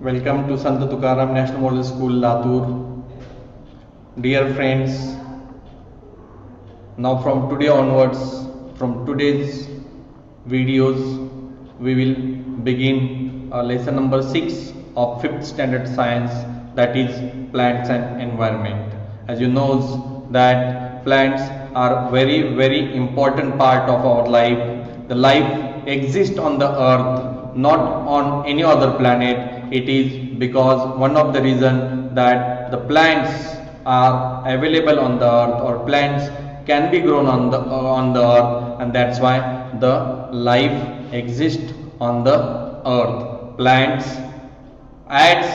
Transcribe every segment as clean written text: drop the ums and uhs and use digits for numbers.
Welcome to Sant Tukaram National Model School, Latur. Dear friends, now from today onwards, from today's videos, we will begin lesson number 6 of 5th standard science, that is plants and environment. As you know that plants are very important part of our life. The life exists on the earth, not on any other planet. It is because one of the reason that the plants are available on the earth, or plants can be grown on the earth, and that's why the life exists on the earth. Plants adds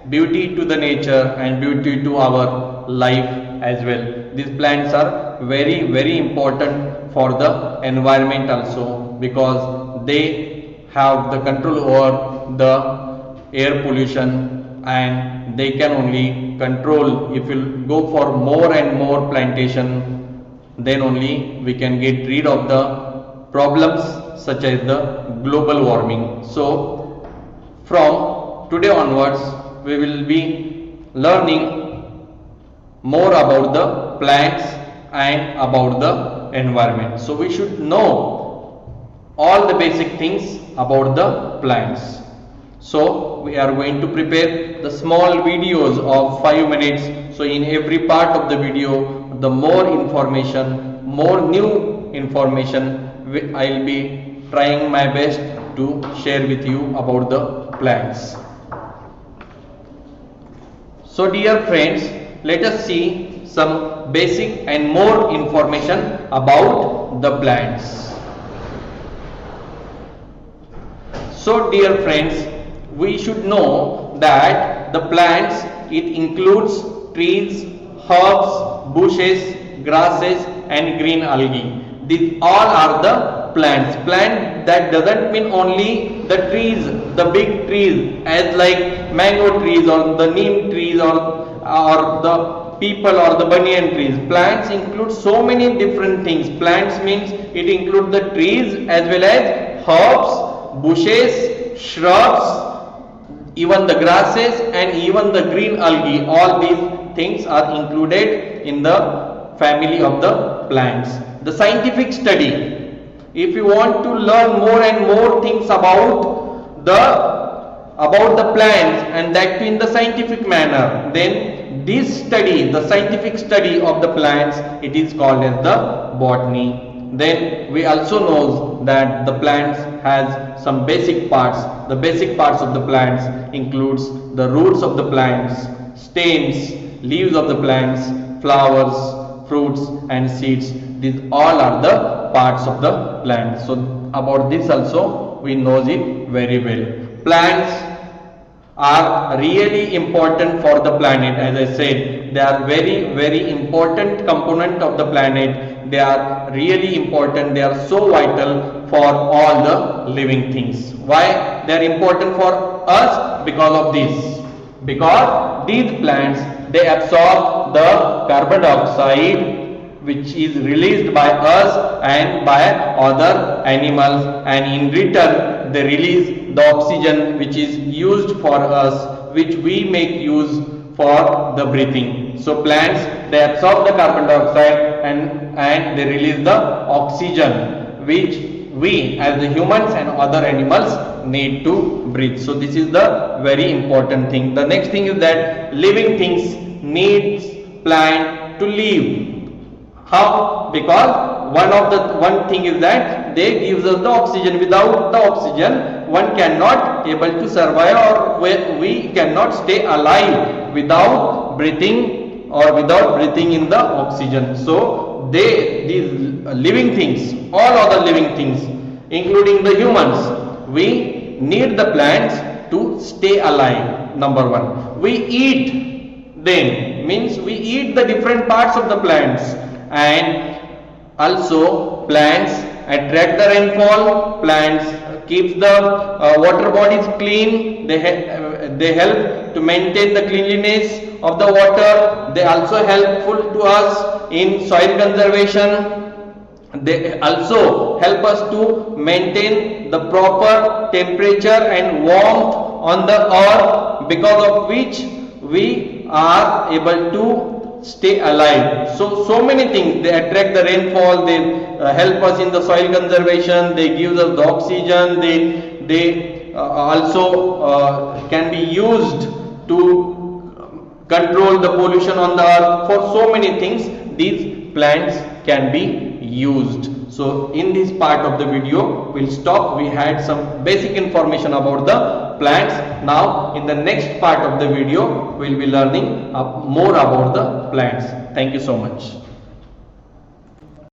beauty to the nature and beauty to our life as well. These plants are very important for the environment also, because they have the control over the air pollution, and they can only control. If you go for more and more plantation, then only we can get rid of the problems such as the global warming. So from today onwards, we will be learning more about the plants and about the environment. So we should know all the basic things about the plants. So we are going to prepare the small videos of 5 minutes. So in every part of the video, the more information, more new information, I will be trying my best to share with you about the plants. So dear friends, let us see some basic and more information about the plants. So dear friends, we should know that the plants, it includes trees, herbs, bushes, grasses and green algae. These all are the plants. Plant, that doesn't mean only the trees, the big trees as like mango trees or the neem trees or the people or the banyan trees. Plants include so many different things. Plants means it includes the trees as well as herbs, bushes, shrubs, even the grasses and even the green algae. All these things are included in the family of the plants. The scientific study, if you want to learn more and more things about the plants, and that in the scientific manner, then this study, the scientific study of the plants, it is called as the botany. Then we also know that the plants has some basic parts. The basic parts of the plants includes the roots of the plants, stems, leaves of the plants, flowers, fruits and seeds. These all are the parts of the plant. So about this also we know it very well. Plants are really important for the planet. As I said, they are very important component of the planet. They are really important. They are so vital for all the living things. Why they are important for us? Because of this. Because these plants, they absorb the carbon dioxide which is released by us and by other animals, and in return they release the oxygen which is used for us, which we make use for the breathing. So plants, they absorb the carbon dioxide and they release the oxygen which we as the humans and other animals need to breathe. So this is the very important thing. The next thing is that living things needs plant to live. How? Because one thing is that they gives us the oxygen. Without the oxygen, one cannot able to survive, or we cannot stay alive without breathing or without breathing in the oxygen. So these living things, all other living things, including the humans, we need the plants to stay alive. Number one, we eat them, means we eat the different parts of the plants. And also plants attract the rainfall, plants keeps the water bodies clean, they help to maintain the cleanliness of the water. They also helpful to us in soil conservation. They also help us to maintain the proper temperature and warmth on the earth. because of which we are able to stay alive. So many things, they attract the rainfall, they help us in the soil conservation, they give us the oxygen, they also can be used to control the pollution on the earth. For so many things these plants can be used. So in this part of the video we'll stop. We had some basic information about the plants. Now in the next part of the video we'll be learning more about the plants. Thank you so much.